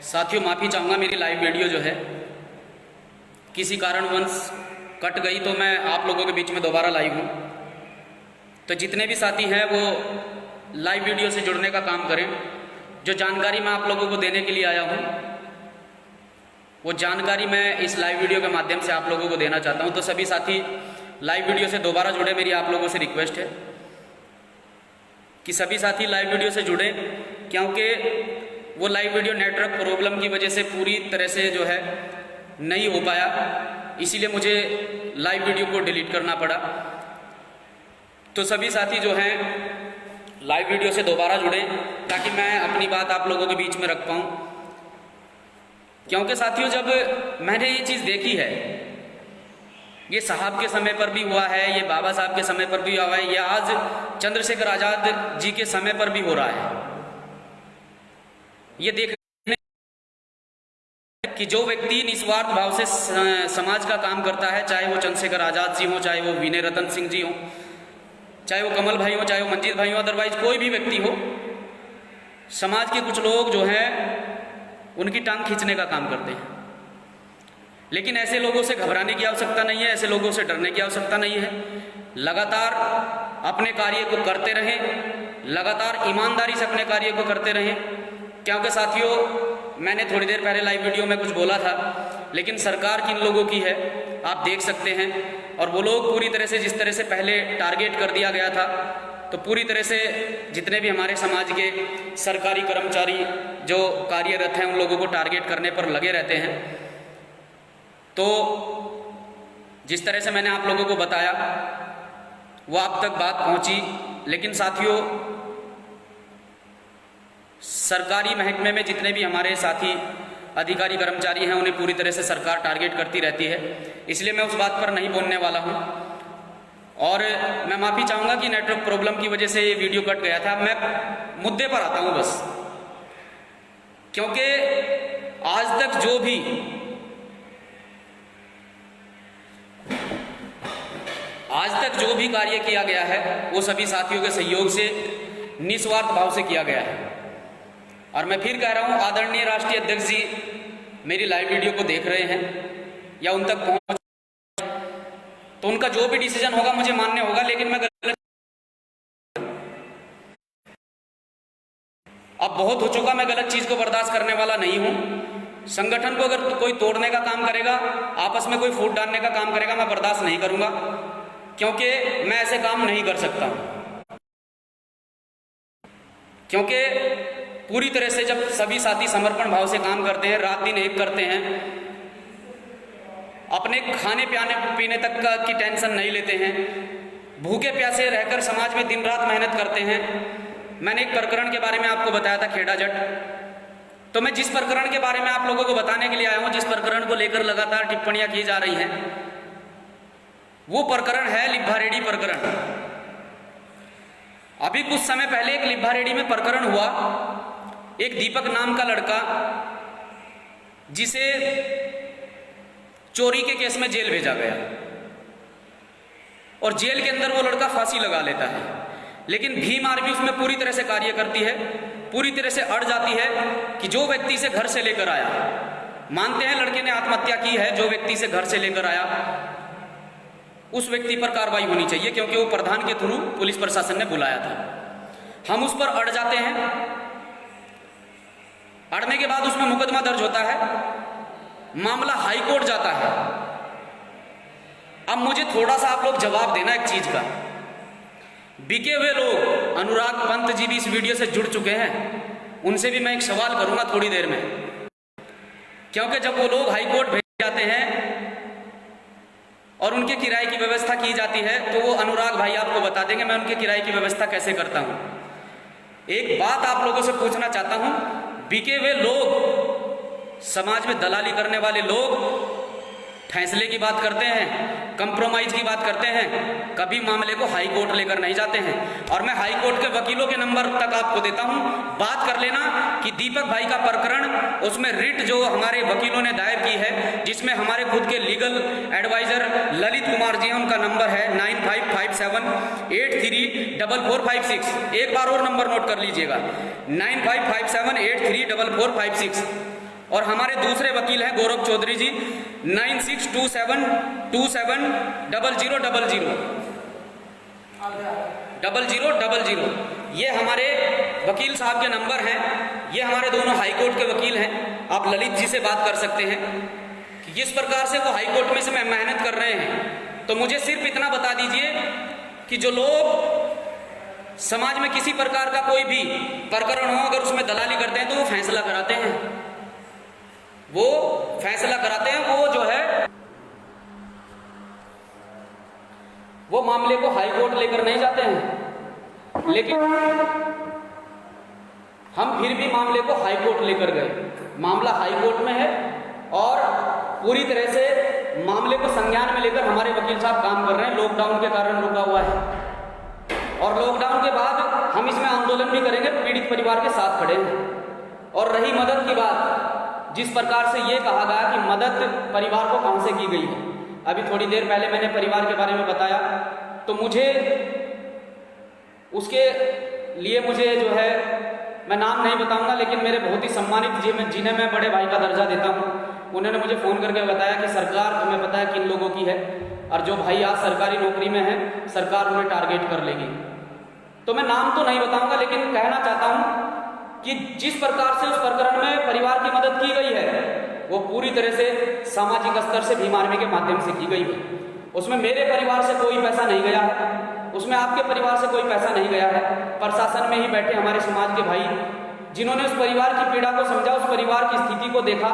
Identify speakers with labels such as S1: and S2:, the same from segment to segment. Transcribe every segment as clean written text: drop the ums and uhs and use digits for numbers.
S1: साथियों, माफ़ी चाहूँगा, मेरी लाइव वीडियो जो है किसी कारणवश कट गई तो मैं आप लोगों के बीच में दोबारा लाइव हूँ। तो जितने भी साथी हैं वो लाइव वीडियो से जुड़ने का काम करें। जो जानकारी मैं आप लोगों को देने के लिए आया हूँ वो जानकारी मैं इस लाइव वीडियो के माध्यम से आप लोगों को देना चाहता हूँ। तो सभी साथी लाइव वीडियो से दोबारा जुड़े। मेरी आप लोगों से रिक्वेस्ट है कि सभी साथी लाइव वीडियो से जुड़ें, क्योंकि वो लाइव वीडियो नेटवर्क प्रॉब्लम की वजह से पूरी तरह से जो है नहीं हो पाया, इसीलिए मुझे लाइव वीडियो को डिलीट करना पड़ा। तो सभी साथी जो हैं लाइव वीडियो से दोबारा जुड़ें ताकि मैं अपनी बात आप लोगों के बीच में रख पाऊँ। क्योंकि साथियों, जब मैंने ये चीज़ देखी है, ये साहब के समय पर भी हुआ है, ये बाबा साहब के समय पर भी हुआ है, ये आज चंद्रशेखर आज़ाद जी के समय पर भी हो रहा है। ये देखने कि जो व्यक्ति निस्वार्थ भाव से समाज का काम करता है, चाहे वो चंद्रशेखर आज़ाद जी हो, चाहे वो विनय रतन सिंह जी हो, चाहे वो कमल भाई हो, चाहे वो मंजीत भाई हो, अदरवाइज कोई भी व्यक्ति हो, समाज के कुछ लोग जो हैं उनकी टांग खींचने का काम करते हैं। लेकिन ऐसे लोगों से घबराने की आवश्यकता नहीं है, ऐसे लोगों से डरने की आवश्यकता नहीं है। लगातार अपने कार्य को करते रहें, लगातार ईमानदारी से अपने कार्य को करते रहें। क्योंकि साथियों, मैंने थोड़ी देर पहले लाइव वीडियो में कुछ बोला था, लेकिन सरकार किन लोगों की है आप देख सकते हैं। और वो लोग पूरी तरह से, जिस तरह से पहले टारगेट कर दिया गया था, तो पूरी तरह से जितने भी हमारे समाज के सरकारी कर्मचारी जो कार्यरत हैं उन लोगों को टारगेट करने पर लगे रहते हैं। तो जिस तरह से मैंने आप लोगों को बताया वो आप तक बात पहुंची। लेकिन साथियों, सरकारी महकमे में जितने भी हमारे साथी अधिकारी कर्मचारी हैं उन्हें पूरी तरह से सरकार टारगेट करती रहती है, इसलिए मैं उस बात पर नहीं बोलने वाला हूं। और मैं माफ़ी चाहूँगा कि नेटवर्क प्रॉब्लम की वजह से ये वीडियो कट गया था। मैं मुद्दे पर आता हूँ बस, क्योंकि आज तक जो भी कार्य किया गया है वो सभी साथियों के सहयोग से निस्वार्थ भाव से किया गया है। और मैं फिर कह रहा हूँ, आदरणीय राष्ट्रीय अध्यक्ष जी मेरी लाइव वीडियो को देख रहे हैं या उन तक पहुँच, तो उनका जो भी डिसीजन होगा मुझे मान्य होगा, लेकिन मैं गलत अब बहुत हो चुका, मैं गलत चीज को बर्दाश्त करने वाला नहीं हूं। संगठन को अगर कोई तोड़ने का काम करेगा, आपस में कोई फूट डालने का काम करेगा, मैं बर्दाश्त नहीं करूंगा, क्योंकि मैं ऐसे काम नहीं कर सकता। क्योंकि पूरी तरह से जब सभी साथी समर्पण भाव से काम करते हैं, रात दिन एक करते हैं, अपने खाने पीने तक की टेंशन नहीं लेते हैं, भूखे प्यासे रहकर समाज में दिन रात मेहनत करते हैं। मैंने एक प्रकरण के बारे में आपको बताया था, खेड़ा जट। तो मैं जिस प्रकरण के बारे में आप लोगों को बताने के लिए आया हूं, जिस प्रकरण को लेकर लगातार टिप्पणियां की जा रही हैं, वो प्रकरण है लिब्भारेड्डी प्रकरण। अभी कुछ समय पहले एक लिब्भारेड्डी में प्रकरण हुआ, एक दीपक नाम का लड़का जिसे चोरी के केस में जेल भेजा गया, और जेल के अंदर वो लड़का फांसी लगा लेता है। लेकिन भीम आर्मी उसमें पूरी तरह से कार्य करती है, पूरी तरह से अड़ जाती है कि जो व्यक्ति से घर से लेकर आया, मानते हैं लड़के ने आत्महत्या की है, जो व्यक्ति से घर से लेकर आया उस व्यक्ति पर कार्रवाई होनी चाहिए, क्योंकि वो प्रधान के थ्रू पुलिस प्रशासन ने बुलाया था। हम उस पर अड़ जाते हैं, अड़ने के बाद उसमें मुकदमा दर्ज होता है, मामला हाई कोर्ट जाता है। अब मुझे थोड़ा सा आप लोग जवाब देना एक चीज का। बिके हुए लोग, अनुराग पंत जी भी इस वीडियो से जुड़ चुके हैं, उनसे भी मैं एक सवाल करूंगा थोड़ी देर में, क्योंकि जब वो लोग हाई कोर्ट भेजे जाते हैं और उनके किराए की व्यवस्था की जाती है, तो वो अनुराग भाई आपको बता देंगे मैं उनके किराए की व्यवस्था कैसे करता हूं। एक बात आप लोगों से पूछना चाहता हूं, बिके हुए लोग, समाज में दलाली करने वाले लोग फैसले की बात करते हैं, कंप्रोमाइज की बात करते हैं, कभी मामले को हाई कोर्ट लेकर नहीं जाते हैं। और मैं हाई कोर्ट के वकीलों के नंबर तक आपको देता हूं, बात कर लेना कि दीपक भाई का प्रकरण, उसमें रिट जो हमारे वकीलों ने दायर की है, जिसमें हमारे खुद के लीगल एडवाइजर ललित कुमार जी हैं, उनका नंबर है 9557834456। एक बार और नंबर नोट कर लीजिएगा, 9557834456। और हमारे दूसरे वकील हैं गौरव चौधरी जी 9627270000। ये हमारे वकील साहब के नंबर हैं। ये हमारे दोनों हाई कोर्ट के वकील हैं। आप ललित जी से बात कर सकते हैं कि किस प्रकार से वो हाई कोर्ट में से मेहनत कर रहे हैं। तो मुझे सिर्फ इतना बता दीजिए कि जो लोग समाज में किसी प्रकार का कोई भी प्रकरण हो, अगर उसमें दलाली करते हैं तो वो फैसला कराते हैं, वो जो है वो मामले को हाई कोर्ट लेकर नहीं जाते हैं, लेकिन हम फिर भी मामले को हाई कोर्ट लेकर गए। मामला हाई कोर्ट में है और पूरी तरह से मामले को संज्ञान में लेकर हमारे वकील साहब काम कर रहे हैं। लॉकडाउन के कारण रुका हुआ है और लॉकडाउन के बाद हम इसमें आंदोलन भी करेंगे, पीड़ित परिवार के साथ खड़े हैं। और रही मदद की बात, जिस प्रकार से ये कहा गया कि मदद परिवार को कहां से की गई है, अभी थोड़ी देर पहले मैंने परिवार के बारे में बताया, तो मुझे उसके लिए मुझे जो है, मैं नाम नहीं बताऊंगा, लेकिन मेरे बहुत ही सम्मानित जिन्हें मैं बड़े भाई का दर्जा देता हूं, उन्होंने मुझे फ़ोन करके बताया कि सरकार, तुम्हें पता है किन लोगों की है, और जो भाई आज सरकारी नौकरी में है सरकार उन्हें टारगेट कर लेगी। तो मैं नाम तो नहीं बताऊंगा, लेकिन कहना चाहता हूं कि जिस प्रकार से उस प्रकरण में परिवार की मदद की गई है वो पूरी तरह से सामाजिक स्तर से भीम आर्मी के माध्यम से की गई है। उसमें मेरे परिवार से कोई पैसा नहीं गया है, उसमें आपके परिवार से कोई पैसा नहीं गया है। प्रशासन में ही बैठे हमारे समाज के भाई जिन्होंने उस परिवार की पीड़ा को समझा, उस परिवार की स्थिति को देखा,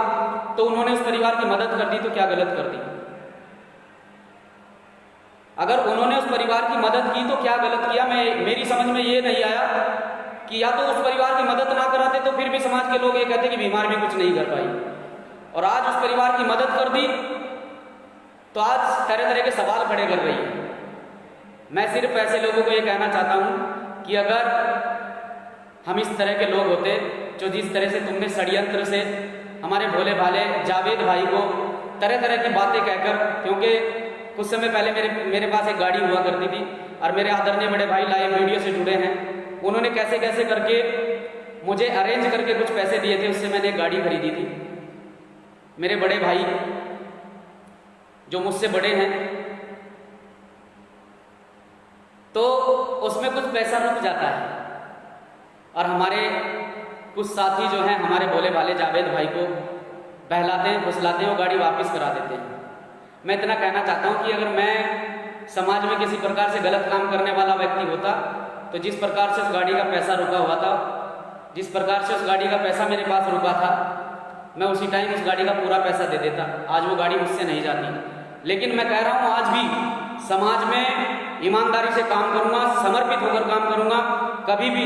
S1: तो उन्होंने उस परिवार की मदद कर दी। तो क्या गलत कर दी? अगर उन्होंने उस परिवार की मदद की तो क्या गलत किया? मेरी समझ में ये नहीं आया कि या तो उस परिवार की मदद ना कराते तो फिर भी समाज के लोग ये कहते कि बीमार भी कुछ नहीं कर पाई, और आज उस परिवार की मदद कर दी तो आज तरह तरह के सवाल खड़े कर रही है। मैं सिर्फ ऐसे लोगों को ये कहना चाहता हूं कि अगर हम इस तरह के लोग होते जो जिस तरह से तुमने षड्यंत्र से हमारे भोले भाले जावेद भाई को तरह तरह की बातें कहकर, क्योंकि कुछ समय पहले मेरे पास एक गाड़ी हुआ करती थी और मेरे आदरणीय बड़े भाई लाइव वीडियो से जुड़े हैं, उन्होंने कैसे कैसे करके मुझे अरेंज करके कुछ पैसे दिए थे, उससे मैंने एक गाड़ी खरीदी थी। मेरे बड़े भाई जो मुझसे बड़े हैं तो उसमें कुछ पैसा रुक जाता है और हमारे कुछ साथी जो हैं हमारे भोले भाले जावेद भाई को बहलाते हैं, फुसलाते हैं, वो गाड़ी वापस करा देते हैं। मैं इतना कहना चाहता हूं कि अगर मैं समाज में किसी प्रकार से गलत काम करने वाला व्यक्ति होता तो जिस प्रकार से उस गाड़ी का पैसा रुका हुआ था, जिस प्रकार से उस गाड़ी का पैसा मेरे पास रुका था, मैं उसी टाइम उस गाड़ी का पूरा पैसा दे देता। आज वो गाड़ी मुझसे नहीं जाती। लेकिन मैं कह रहा हूं आज भी समाज में ईमानदारी से काम करूंगा, समर्पित होकर काम करूंगा। कभी भी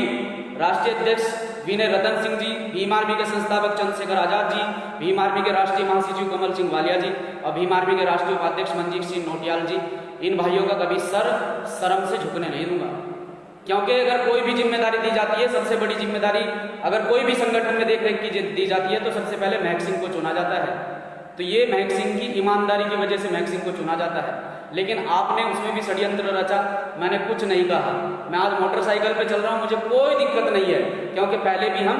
S1: राष्ट्रीय अध्यक्ष विनय रतन सिंह जी, भीम आर्मी के संस्थापक चंद्रशेखर आजाद जी, भीम आर्मी के राष्ट्रीय महासचिव कमल सिंह वालिया जी और भीम आर्मी के राष्ट्रीय उपाध्यक्ष मनजीत सिंह नोटियाल जी, इन भाइयों का कभी शर्म से झुकने नहीं दूंगा। क्योंकि अगर कोई भी जिम्मेदारी दी जाती है, सबसे बड़ी जिम्मेदारी अगर कोई भी संगठन में देख रेख की दी जाती है तो सबसे पहले महक सिंह को चुना जाता है। तो ये महक सिंह की ईमानदारी की वजह से महक सिंह को चुना जाता है। लेकिन आपने उसमें भी षड्यंत्र रचा। मैंने कुछ नहीं कहा। मैं आज मोटरसाइकिल पे चल रहा हूँ, मुझे कोई दिक्कत नहीं है, क्योंकि पहले भी हम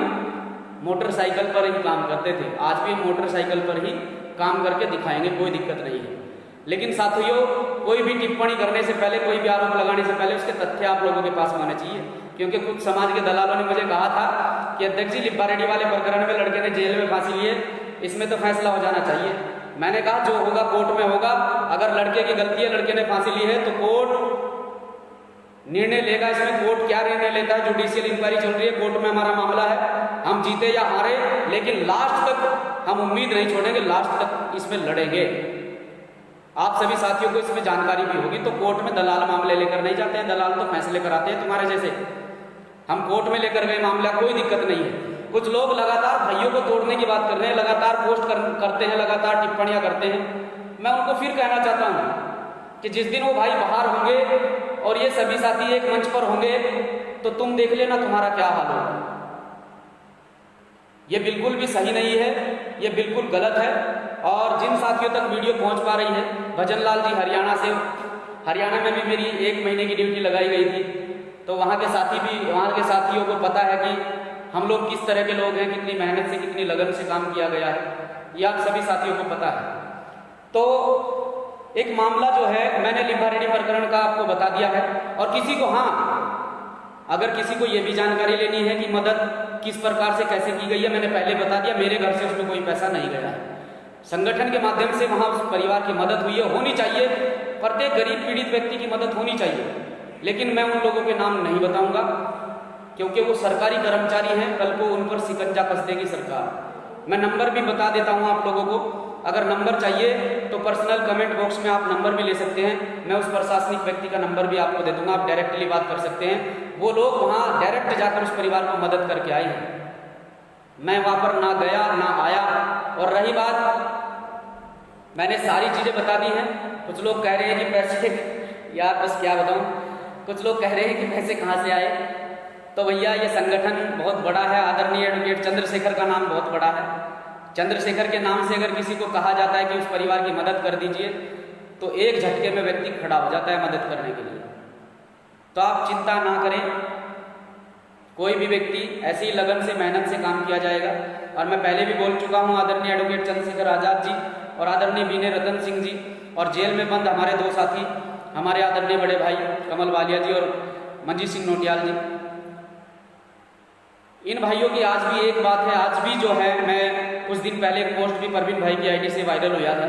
S1: मोटरसाइकिल पर ही काम करते थे, आज भी हम मोटरसाइकिल पर ही काम करके दिखाएंगे, कोई दिक्कत नहीं है। लेकिन साथियों, कोई भी टिप्पणी करने से पहले, कोई भी आरोप लगाने से पहले उसके तथ्य आप लोगों के पास होने चाहिए। क्योंकि कुछ समाज के दलालों ने मुझे कहा था कि अध्यक्ष जी लिब्बा रेड्डी वाले प्रकरण में लड़के ने जेल में फांसी ली है, इसमें तो फैसला हो जाना चाहिए। मैंने कहा जो होगा कोर्ट में होगा। अगर लड़के की गलती है, लड़के ने फांसी ली है, तो कोर्ट निर्णय लेगा। इसमें कोर्ट क्या निर्णय लेता है, जुडिशियल इंक्वायरी चल रही है, कोर्ट में हमारा मामला है। हम जीते या हारे, लेकिन लास्ट तक हम उम्मीद नहीं छोड़ेंगे, लास्ट तक इसमें लड़ेंगे। आप सभी साथियों को इसमें जानकारी भी होगी। तो कोर्ट में दलाल मामले लेकर नहीं जाते हैं, दलाल तो फैसले कराते हैं तुम्हारे जैसे। हम कोर्ट में लेकर गए मामला, कोई दिक्कत नहीं है। कुछ लोग लगातार भाइयों को तोड़ने की बात कर रहे हैं, लगातार पोस्ट करते हैं, लगातार टिप्पणियां करते हैं। मैं उनको फिर कहना चाहता हूं कि जिस दिन वो भाई बाहर होंगे और ये सभी साथी एक मंच पर होंगे तो तुम देख लेना तुम्हारा क्या हाल होगा। ये बिल्कुल भी सही नहीं है, ये बिल्कुल गलत है। और जिन साथियों तक वीडियो पहुंच पा रही है, भजनलाल जी हरियाणा से, हरियाणा में भी मेरी 1 महीने की ड्यूटी लगाई गई थी, तो वहाँ के साथियों को पता है कि हम लोग किस तरह के लोग हैं, कितनी मेहनत से कितनी लगन से काम किया गया है, ये आप सभी साथियों को पता है। तो एक मामला जो है मैंने लिम्बारेड्डी प्रकरण का आपको बता दिया है। और किसी को, हाँ, अगर किसी को ये भी जानकारी लेनी है कि मदद किस प्रकार से कैसे की गई है, मैंने पहले बता दिया, मेरे घर से उसमें कोई पैसा नहीं गया है। संगठन के माध्यम से वहाँ उस परिवार की मदद हुई है, होनी चाहिए, प्रत्येक गरीब पीड़ित व्यक्ति की मदद होनी चाहिए। लेकिन मैं उन लोगों के नाम नहीं बताऊंगा क्योंकि वो सरकारी कर्मचारी हैं, कल को उन पर शिकंजा कस देगी सरकार। मैं नंबर भी बता देता हूँ आप लोगों को, अगर नंबर चाहिए तो पर्सनल कमेंट बॉक्स में आप नंबर भी ले सकते हैं, मैं उस प्रशासनिक व्यक्ति का नंबर भी आपको दे दूंगा, आप डायरेक्टली बात कर सकते हैं। वो लोग वहाँ डायरेक्ट जाकर उस परिवार को मदद करके आए हैं, मैं वहाँ पर ना गया ना आया। और रही बात, मैंने सारी चीज़ें बता दी हैं। कुछ लोग कह रहे हैं कि पैसे, यार बस क्या बताऊँ, कुछ लोग कह रहे हैं कि पैसे कहाँ से आए। तो भैया ये संगठन बहुत बड़ा है, आदरणीय एडवोकेट चंद्रशेखर का नाम बहुत बड़ा है। चंद्रशेखर के नाम से अगर किसी को कहा जाता है कि उस परिवार की मदद कर दीजिए तो एक झटके में व्यक्ति खड़ा हो जाता है मदद करने के लिए। तो आप चिंता ना करें, कोई भी व्यक्ति ऐसी ही लगन से मेहनत से काम किया जाएगा। और मैं पहले भी बोल चुका हूँ, आदरणीय एडवोकेट चंद्रशेखर आज़ाद जी और आदरणीय बीने रतन सिंह जी और जेल में बंद हमारे दो साथी, हमारे आदरणीय बड़े भाई कमल वालिया जी और मंजीत सिंह नोटियाल जी, इन भाइयों की आज भी एक बात है, आज भी जो है, मैं कुछ दिन पहले एक पोस्ट भी परवीन भाई की आईडी से वायरल हुआ था।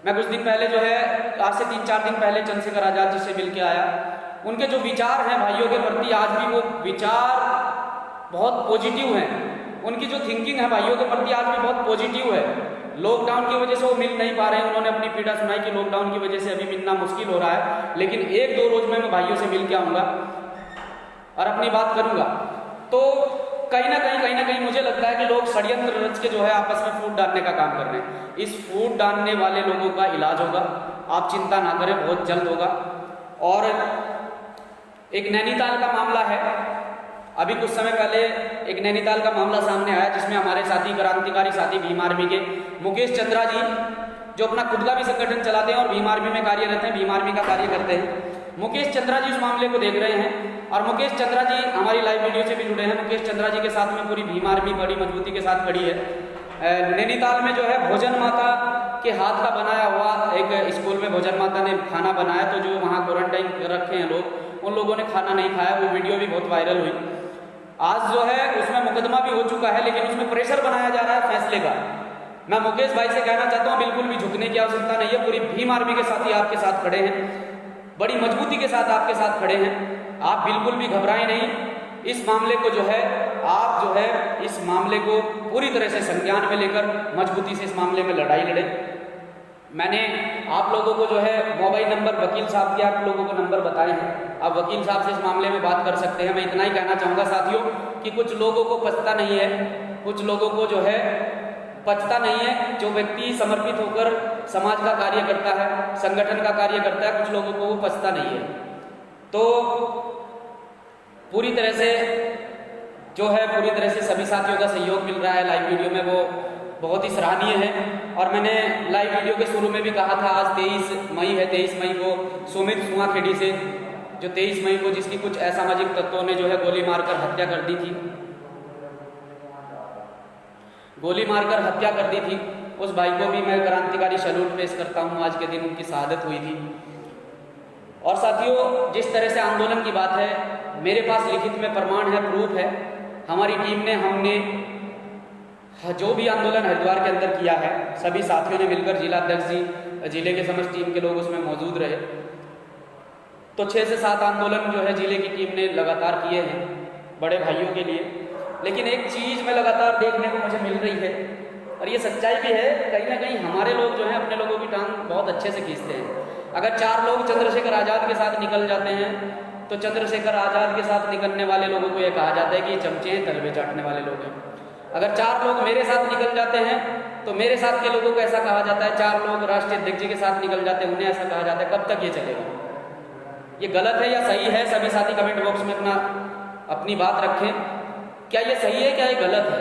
S1: मैं कुछ दिन पहले जो है, आज से 3-4 दिन पहले चंद्रशेखर आज़ाद जी से मिल के आया। उनके जो विचार हैं भाइयों के प्रति, आज भी वो विचार बहुत पॉजिटिव हैं। उनकी जो थिंकिंग है भाइयों के प्रति आज भी बहुत पॉजिटिव है। लॉकडाउन की वजह से वो मिल नहीं पा रहे हैं, उन्होंने अपनी पीड़ा सुनाई कि लॉकडाउन की वजह से अभी मिलना मुश्किल हो रहा है, लेकिन 1-2 रोज में मैं भाइयों से मिल के आऊँगा और अपनी बात करूँगा। तो कहीं ना कहीं मुझे लगता है कि लोग षड्यंत्र रच के जो है आपस में फूट डालने का काम कर रहे हैं। इस फूट डालने वाले लोगों का इलाज होगा, आप चिंता ना करें, बहुत जल्द होगा। और एक नैनीताल का मामला है, अभी कुछ समय पहले एक नैनीताल का मामला सामने आया जिसमें हमारे साथी, क्रांतिकारी साथी भीम आर्मी के मुकेश चंद्रा जी, जो अपना खुद का भी संगठन चलाते हैं और भीम आर्मी में कार्यरत हैं, भीम आर्मी का कार्य करते हैं। मुकेश चंद्रा जी इस मामले को देख रहे हैं और मुकेश चंद्रा जी हमारी लाइव वीडियो से भी जुड़े हैं। मुकेश चंद्रा जी के साथ में पूरी भीम आर्मी बड़ी मजबूती के साथ खड़ी है। नैनीताल में जो है भोजन माता के हाथ का बनाया हुआ एक स्कूल में भोजन माता ने खाना बनाया, तो जो वहाँ क्वारंटाइन रखे हैं लोग, उन लोगों ने खाना नहीं खाया, वो वीडियो भी बहुत वायरल हुई। आज जो है उसमें मुकदमा भी हो चुका है, लेकिन उसमें प्रेशर बनाया जा रहा है फैसले का। मैं मुकेश भाई से कहना चाहता हूँ, बिल्कुल भी झुकने की आवश्यकता नहीं है, पूरी भीम आर्मी के साथी आपके साथ खड़े हैं, बड़ी मजबूती के साथ आपके साथ खड़े हैं, आप बिल्कुल भी घबराएं नहीं। इस मामले को जो है, आप जो है इस मामले को पूरी तरह से संज्ञान में लेकर मजबूती से इस मामले में लड़ाई लड़ें। मैंने आप लोगों को जो है मोबाइल नंबर वकील साहब के आप लोगों को नंबर बताए हैं, आप वकील साहब से इस मामले में बात कर सकते हैं। मैं इतना ही कहना चाहूँगा साथियों कि कुछ लोगों को पछता नहीं है, कुछ लोगों को जो है पछता नहीं है, जो व्यक्ति समर्पित होकर समाज का कार्य करता है, संगठन का कार्य करता है, कुछ लोगों को वो पछता नहीं है। तो पूरी तरह से जो है, पूरी तरह से सभी साथियों का सहयोग मिल रहा है लाइव वीडियो में, वो बहुत ही सराहनीय है। और मैंने लाइव वीडियो के शुरू में भी कहा था, आज 23 मई है, 23 मई को सुमित सुआखेड़ी से, जो 23 मई को जिसकी कुछ असामाजिक तत्वों ने जो है गोली मारकर हत्या कर दी थी, गोली मारकर हत्या कर दी थी, उस भाई को भी मैं क्रांतिकारी सैल्यूट पेश करता हूँ। आज के दिन उनकी शहादत हुई थी। और साथियों, जिस तरह से आंदोलन की बात है, मेरे पास लिखित में प्रमाण है, प्रूफ है। हमारी टीम ने, हमने जो भी आंदोलन हरिद्वार के अंदर किया है, सभी साथियों ने मिलकर, जिला अध्यक्ष जी, जिले के समस्त टीम के लोग उसमें मौजूद रहे, तो 6 से 7 आंदोलन जो है जिले की टीम ने लगातार किए हैं बड़े भाइयों के लिए। लेकिन एक चीज़ में लगातार देखने को मुझे मिल रही है, और ये सच्चाई भी है, कहीं ना कहीं हमारे लोग जो हैं अपने लोगों की टांग बहुत अच्छे से खींचते हैं। अगर 4 लोग चंद्रशेखर आज़ाद के साथ निकल जाते हैं तो चंद्रशेखर आज़ाद के साथ निकलने वाले लोगों को यह कहा जाता है कि ये चमचे हैं, तलवे चाटने वाले लोग हैं। अगर 4 लोग मेरे साथ निकल जाते हैं तो मेरे साथ के लोगों को ऐसा कहा जाता है, 4 लोग राष्ट्रीय अध्यक्ष जी के साथ निकल जाते हैं, उन्हें ऐसा कहा जाता है। कब तक ये चलेगा? ये गलत है या सही है? सभी साथी कमेंट बॉक्स में अपनी बात रखें, क्या ये सही है, क्या ये गलत है?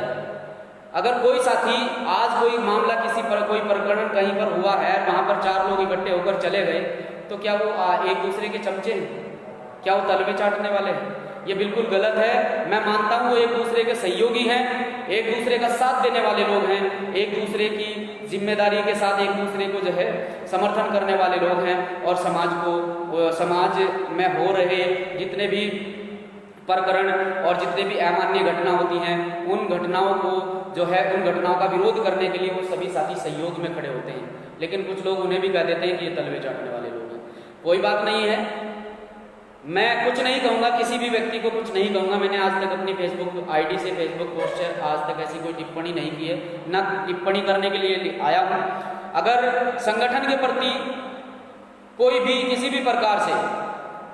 S1: अगर कोई साथी आज कोई मामला, किसी पर कोई प्रकरण कहीं पर हुआ है, वहाँ पर 4 लोग इकट्ठे होकर चले गए, तो क्या वो एक दूसरे के चमचे हैं? क्या वो तलवे चाटने वाले हैं? ये बिल्कुल गलत है। मैं मानता हूँ वो एक दूसरे के सहयोगी हैं, एक दूसरे का साथ देने वाले लोग हैं, एक दूसरे की जिम्मेदारी के साथ एक दूसरे को जो है समर्थन करने वाले लोग हैं, और समाज में हो रहे जितने भी प्रकरण और जितने भी अमान्य घटना होती हैं, उन घटनाओं को जो है उन घटनाओं का विरोध करने के लिए वो सभी साथी सहयोग में खड़े होते हैं। लेकिन कुछ लोग उन्हें भी कह देते हैं कि ये तलवे चाटने वाले लोग हैं। कोई बात नहीं है, मैं कुछ नहीं कहूँगा, किसी भी व्यक्ति को कुछ नहीं कहूँगा। मैंने आज तक अपनी फेसबुक आईडी से, फेसबुक पोस्ट से आज तक ऐसी कोई टिप्पणी नहीं की है, ना टिप्पणी करने के लिए आया हूँ। अगर संगठन के प्रति कोई भी किसी भी प्रकार से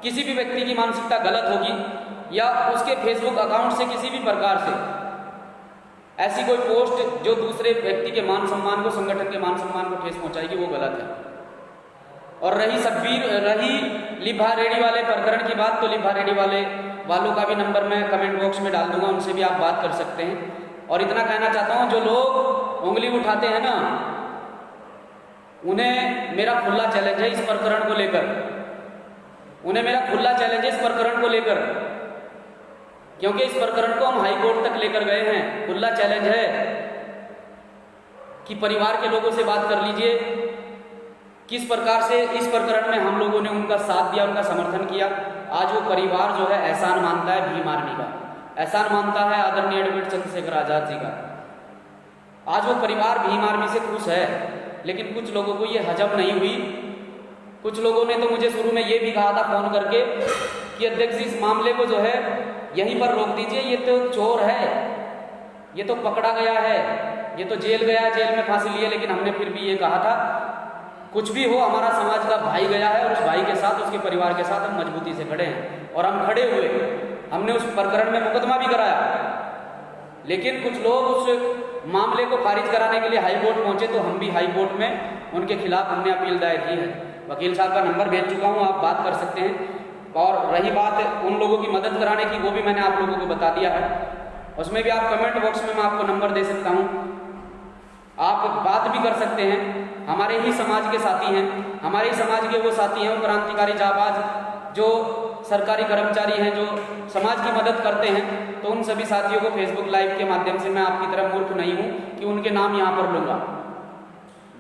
S1: किसी भी व्यक्ति की मानसिकता गलत होगी या उसके फेसबुक अकाउंट से किसी भी प्रकार से ऐसी कोई पोस्ट जो दूसरे व्यक्ति के मान सम्मान को, संगठन के मान सम्मान को ठेस पहुंचाएगी, वो गलत है। और रही लिभा रेडी वाले प्रकरण की बात, तो लिभा रेडी वालों का भी नंबर मैं कमेंट बॉक्स में डाल दूंगा, उनसे भी आप बात कर सकते हैं। और इतना कहना चाहता हूं, जो लोग उंगली उठाते हैं ना, उन्हें मेरा खुला चैलेंज है इस प्रकरण को लेकर, उन्हें मेरा खुला चैलेंज है इस प्रकरण को लेकर, क्योंकि इस प्रकरण को हम हाई कोर्ट तक लेकर गए हैं। खुला चैलेंज है कि परिवार के लोगों से बात कर लीजिए, किस प्रकार से इस प्रकरण में हम लोगों ने उनका साथ दिया, उनका समर्थन किया। आज वो परिवार जो है एहसान मानता है भीम आर्मी का, एहसान मानता है आदरणीय एडवोकेट चंद्रशेखर आजाद जी का। आज वो परिवार भीम आर्मी से खुश है, लेकिन कुछ लोगों को ये हजम नहीं हुई। कुछ लोगों ने तो मुझे शुरू में ये भी कहा था फोन करके कि अध्यक्ष जी, इस मामले को जो है यहीं पर रोक दीजिए, ये तो चोर है, ये तो पकड़ा गया है, ये तो जेल गया, जेल में फांसी लिए। लेकिन हमने फिर भी ये कहा था, कुछ भी हो, हमारा समाज का भाई गया है और उस भाई के साथ, उसके परिवार के साथ हम मजबूती से खड़े हैं। और हम खड़े हुए, हमने उस प्रकरण में मुकदमा भी कराया। लेकिन कुछ लोग उस मामले को खारिज कराने के लिए हाई कोर्ट पहुंचे, तो हम भी हाई कोर्ट में उनके खिलाफ हमने अपील दायर की है। वकील साहब का नंबर भेज चुका हूँ, आप बात कर सकते हैं। और रही बात उन लोगों की मदद कराने की, वो भी मैंने आप लोगों को बता दिया है, उसमें भी आप कमेंट बॉक्स में मैं आपको नंबर दे सकता हूँ, आप बात भी कर सकते हैं। हमारे ही समाज के साथी हैं, हमारे ही समाज के वो साथी हैं, वो क्रांतिकारी जाबाज जो सरकारी कर्मचारी हैं, जो समाज की मदद करते हैं। तो उन सभी साथियों को फेसबुक लाइव के माध्यम से, मैं आपकी तरह मूर्ख नहीं हूँ कि उनके नाम यहाँ पर लूँगा।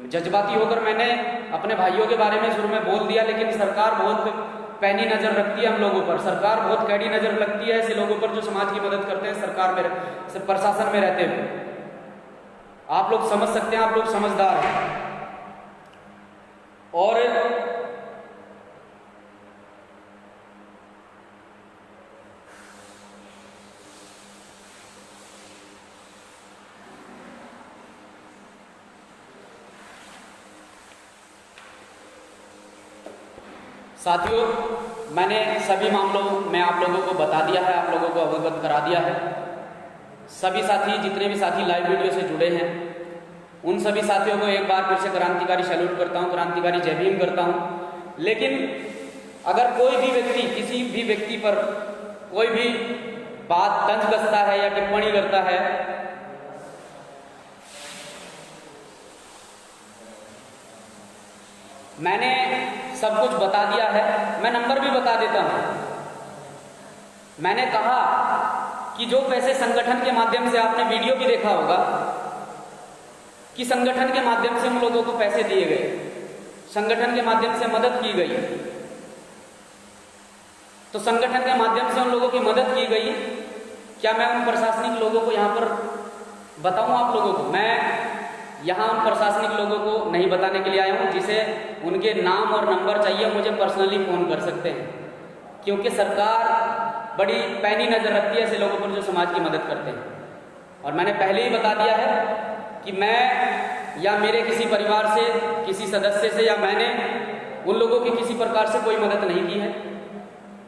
S1: जज्बाती होकर मैंने अपने भाइयों के बारे में शुरू में बोल दिया, लेकिन सरकार बहुत पैनी नज़र रखती है हम लोगों पर, सरकार बहुत कैडी नज़र लगती है ऐसे लोगों पर जो समाज की मदद करते हैं सरकार में, प्रशासन में रहते हुए। आप लोग समझ सकते हैं, आप लोग समझदार हैं। और साथियों, मैंने सभी मामलों में आप लोगों को बता दिया है, आप लोगों को अवगत करा दिया है। सभी साथी, जितने भी साथी लाइव वीडियो से जुड़े हैं, उन सभी साथियों को एक बार फिर से क्रांतिकारी सैल्यूट करता हूं, क्रांतिकारी जय भीम करता हूं। लेकिन अगर कोई भी व्यक्ति, किसी भी व्यक्ति पर कोई भी बात तंज कसता है या टिप्पणी करता है, मैंने सब कुछ बता दिया है, मैं नंबर भी बता देता हूं। मैंने कहा कि जो पैसे संगठन के माध्यम से, आपने वीडियो भी देखा होगा कि संगठन के माध्यम से उन लोगों को पैसे दिए गए, संगठन के माध्यम से मदद की गई, तो संगठन के माध्यम से उन लोगों की मदद की गई। क्या मैं उन प्रशासनिक लोगों को यहाँ पर बताऊं आप लोगों को? मैं यहाँ उन प्रशासनिक लोगों को नहीं बताने के लिए आया हूँ। जिसे उनके नाम और नंबर चाहिए, मुझे पर्सनली फ़ोन कर सकते हैं, क्योंकि सरकार बड़ी पैनी नज़र रखती है ऐसे लोगों पर जो समाज की मदद करते हैं। और मैंने पहले ही बता दिया है कि मैं या मेरे किसी परिवार से, किसी सदस्य से, या मैंने उन लोगों की किसी प्रकार से कोई मदद नहीं की है।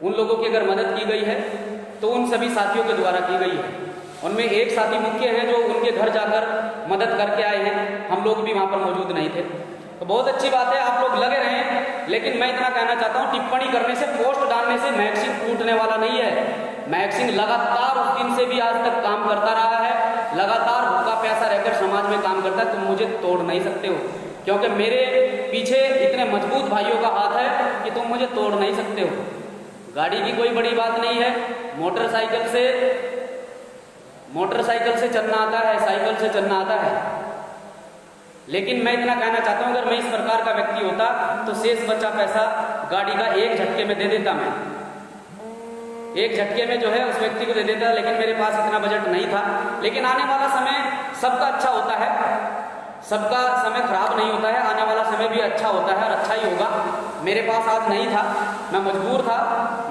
S1: उन लोगों की अगर मदद की गई है तो उन सभी साथियों के द्वारा की गई है। उनमें एक साथी मुख्य हैं जो उनके घर जाकर मदद करके आए हैं, हम लोग भी वहाँ पर मौजूद नहीं थे। तो बहुत अच्छी बात है, आप लोग लगे रहें। लेकिन मैं इतना कहना चाहता हूँ, टिप्पणी करने से, पोस्ट डालने से मैगजीन टूटने वाला नहीं है। मैगजीन लगातार उस दिन से भी आज तक काम करता रहा है, लगातार भूखा प्यासा रहकर समाज में काम करता है। तुम मुझे तोड़ नहीं सकते हो, क्योंकि मेरे पीछे इतने मजबूत भाइयों का हाथ है कि तुम मुझे तोड़ नहीं सकते हो। गाड़ी की कोई बड़ी बात नहीं है, मोटरसाइकिल से चलना आता है, साइकिल से चलना आता है। लेकिन मैं इतना कहना चाहता हूं, अगर मैं इस प्रकार का व्यक्ति होता तो शेष बचा पैसा गाड़ी का एक झटके में दे देता। मैं एक झटके में जो है उस व्यक्ति को दे देता, लेकिन मेरे पास इतना बजट नहीं था। लेकिन आने वाला समय सबका अच्छा होता है, सबका समय खराब नहीं होता है, आने वाला समय भी अच्छा होता है और अच्छा ही होगा। मेरे पास आज नहीं था, मैं मजबूर था,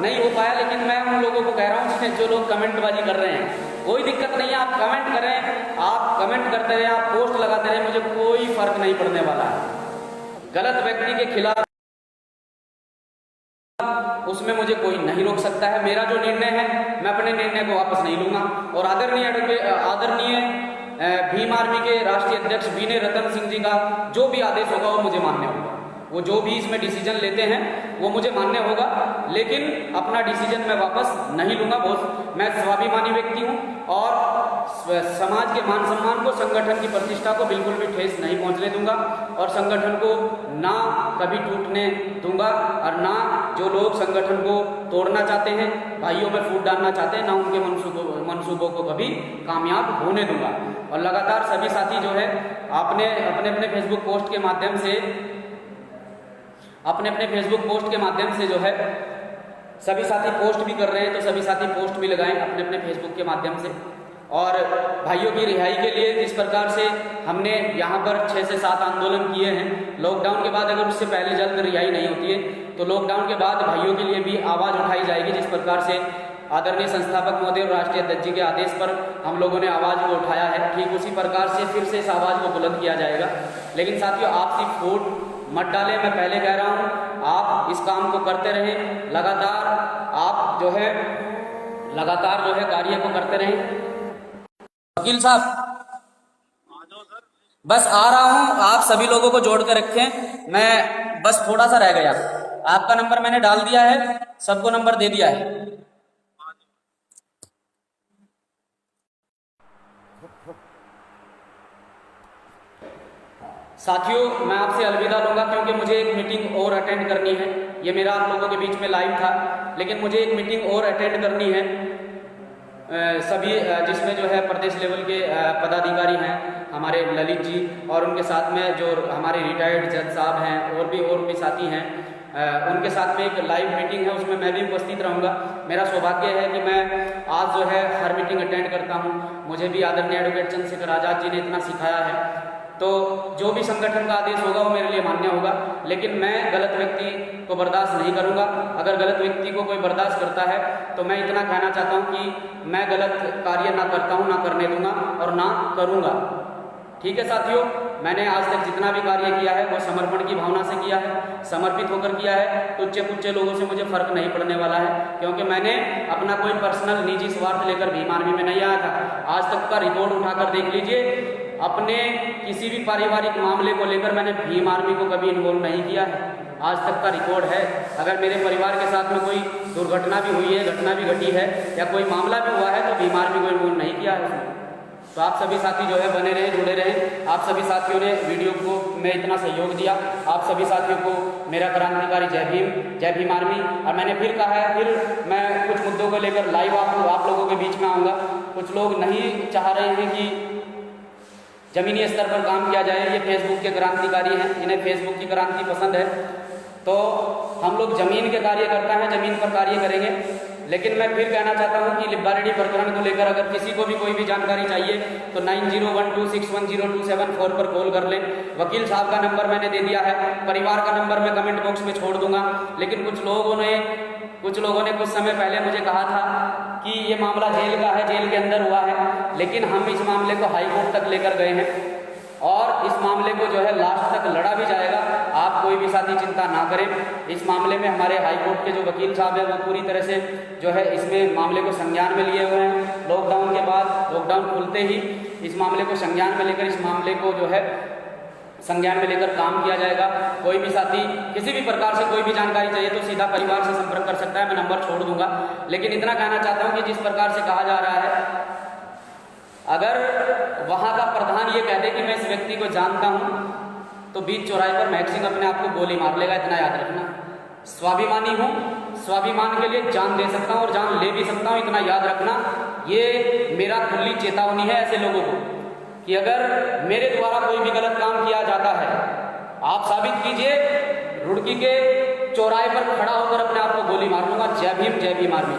S1: नहीं हो पाया। लेकिन मैं उन लोगों को कह रहा हूँ जो लोग कमेंटबाजी कर रहे हैं, कोई दिक्कत नहीं है, आप कमेंट करें, आप कमेंट करते रहें, आप पोस्ट लगाते रहें, मुझे कोई फर्क नहीं पड़ने वाला है। गलत व्यक्ति के खिलाफ उसमें मुझे कोई नहीं रोक सकता है। मेरा जो निर्णय है, मैं अपने निर्णय को वापस नहीं लूंगा। और आदरणीय भीम आर्मी के राष्ट्रीय अध्यक्ष बीने रतन सिंह जी का जो भी आदेश होगा वो मुझे मान्य होगा। वो जो भी इसमें डिसीजन लेते हैं वो मुझे मान्य होगा, लेकिन अपना डिसीजन मैं वापस नहीं लूंगा। बहुत मैं स्वाभिमानी व्यक्ति हूं और समाज के मान सम्मान को, संगठन की प्रतिष्ठा को बिल्कुल भी ठेस नहीं पहुंचने दूंगा और संगठन को ना कभी टूटने दूंगा और ना जो लोग संगठन को तोड़ना चाहते हैं, भाइयों में फूट डालना चाहते हैं, ना उनके मंसूबों को कभी कामयाब होने दूंगा। और लगातार सभी साथी जो है आपने अपने फेसबुक पोस्ट के माध्यम से जो है सभी साथी पोस्ट भी कर रहे हैं, तो सभी साथी पोस्ट भी लगाएं अपने फेसबुक के माध्यम से। और भाइयों की रिहाई के लिए जिस प्रकार से हमने यहाँ पर 6 से 7 आंदोलन किए हैं, लॉकडाउन के बाद अगर उससे पहले जल्द रिहाई नहीं होती है तो लॉकडाउन के बाद भाइयों के लिए भी आवाज़ उठाई जाएगी। जिस प्रकार से आदरणीय संस्थापक महोदय और राष्ट्रीय अध्यक्ष जी के आदेश पर हम लोगों ने आवाज़ को उठाया है, ठीक उसी प्रकार से फिर से इस आवाज़ को बुलंद किया जाएगा। लेकिन साथियों, आप सिर्फ वोट मत डालें, मैं पहले कह रहा हूँ, आप इस काम को करते रहें, लगातार आप जो है कार्य को करते रहें। वकील साहब बस आ रहा हूं, आप सभी लोगों को जोड़ कर रखें, मैं बस थोड़ा सा रह गया। आपका नंबर मैंने डाल दिया है, सबको नंबर दे दिया है। साथियों, मैं आपसे अलविदा लूंगा क्योंकि मुझे एक मीटिंग और अटेंड करनी है। ये मेरा आप लोगों के बीच में लाइव था, लेकिन मुझे एक मीटिंग और अटेंड करनी है सभी, जिसमें जो है प्रदेश लेवल के पदाधिकारी हैं हमारे ललित जी, और उनके साथ में जो हमारे रिटायर्ड जज साहब हैं और भी साथी हैं, उनके साथ में एक लाइव मीटिंग है, उसमें मैं भी उपस्थित रहूंगा। मेरा सौभाग्य है कि मैं आज जो है हर मीटिंग अटेंड करता हूं। मुझे भी आदरणीय एडवोकेट चंद्रशेखर आजाद जी ने इतना सिखाया है, तो जो भी संगठन का आदेश होगा वो मेरे लिए मान्य होगा। लेकिन मैं गलत व्यक्ति को बर्दाश्त नहीं करूंगा। अगर गलत व्यक्ति को कोई बर्दाश्त करता है तो मैं इतना कहना चाहता हूं कि मैं गलत कार्य ना करता हूं, ना करने दूंगा और ना करूंगा। ठीक है साथियों, मैंने आज तक जितना भी कार्य किया है वो समर्पण की भावना से किया है, समर्पित होकर किया है। टुच्चे पुच्चे लोगों से मुझे फर्क नहीं पड़ने वाला है, क्योंकि मैंने अपना कोई पर्सनल निजी स्वार्थ लेकर भीम आर्मी में नहीं आया था। आज तक का रिकॉर्ड उठाकर देख लीजिए, अपने किसी भी पारिवारिक मामले को लेकर मैंने भीम आर्मी को कभी इन्वॉल्व नहीं किया है। आज तक का रिकॉर्ड है। अगर मेरे परिवार के साथ में कोई दुर्घटना भी हुई है, घटना भी घटी है या कोई मामला भी हुआ है तो भीम आर्मी को इन्वॉल्व नहीं किया है उसमें। तो आप सभी साथी जो है बने रहें, जुड़े रहें। आप सभी साथियों ने वीडियो को में इतना सहयोग दिया, आप सभी साथियों को मेरा क्रांतिकारी जय भीम आर्मी। और मैंने फिर कहा है, फिर मैं कुछ मुद्दों को लेकर लाइव आप लोगों के बीच में आऊँगा। कुछ लोग नहीं चाह रहे हैं कि जमीनी स्तर पर काम किया जाए, ये फेसबुक के क्रांतिकारी हैं, इन्हें फेसबुक की क्रांति पसंद है, तो हम लोग जमीन के कार्य करता है, जमीन पर कार्य करेंगे। लेकिन मैं फिर कहना चाहता हूं कि लिब्बारेडी प्रकरण को लेकर अगर किसी को भी कोई भी जानकारी चाहिए तो 9012610274 पर कॉल कर लें। वकील साहब का नंबर मैंने दे दिया है, परिवार का नंबर मैं कमेंट बॉक्स में छोड़ दूंगा। लेकिन कुछ लोगों ने कुछ समय पहले मुझे कहा था कि ये मामला जेल का है, जेल के अंदर हुआ है, लेकिन हम इस मामले को हाई कोर्ट तक लेकर गए हैं और इस मामले को जो है लास्ट तक लड़ा भी जाएगा। आप कोई भी साथी चिंता ना करें, इस मामले में हमारे हाई कोर्ट के जो वकील साहब हैं वो पूरी तरह से जो है इसमें मामले को संज्ञान में लिए हुए हैं। लॉकडाउन के बाद, लॉकडाउन खुलते ही इस मामले को संज्ञान में लेकर इस मामले को जो है संज्ञान में लेकर काम किया जाएगा। कोई भी साथी किसी भी प्रकार से कोई भी जानकारी चाहिए तो सीधा परिवार से संपर्क कर सकता है, मैं नंबर छोड़ दूंगा। लेकिन इतना कहना चाहता हूं कि जिस प्रकार से कहा जा रहा है, अगर वहां का प्रधान ये कह दे कि मैं इस व्यक्ति को जानता हूं तो बीच चौराहे पर महक सिंह अपने आप को गोली मार लेगा, इतना याद रखना। स्वाभिमानी हूं, स्वाभिमान के लिए जान दे सकता हूँ और जान ले भी सकता हूँ। इतना याद रखना, ये मेरा खुली चेतावनी है ऐसे लोगों को कि अगर मेरे द्वारा कोई भी गलत काम किया जाता है, आप साबित कीजिए, रुड़की के चौराहे पर खड़ा होकर अपने आप को गोली मार लूंगा। जय भीम, जय भीम आर्मी।